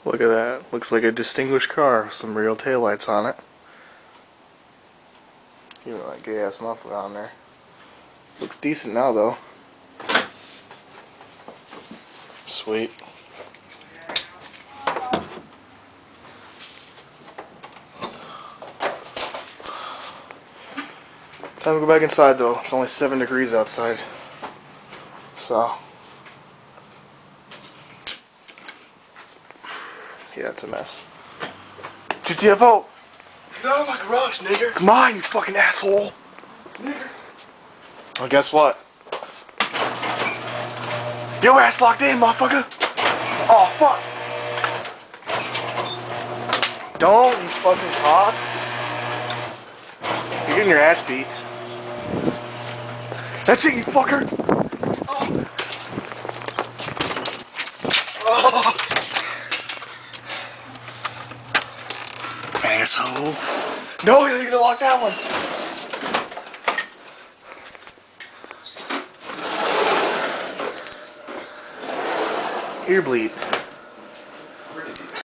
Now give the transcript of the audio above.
Look at that. Looks like a distinguished car with some real taillights on it. Even that gay ass muffler on there. Looks decent now though. Sweet. Time to go back inside though. It's only 7 degrees outside. So yeah, it's a mess. GTFO! Get out of my garage, nigger! It's mine, you fucking asshole! Nigger! Well, guess what? Your ass locked in, motherfucker! Oh, fuck! Don't, you fucking cock! You're getting your ass beat. That's it, you fucker! Oh. Oh. Asshole. No, you're gonna lock that one. Ear bleed.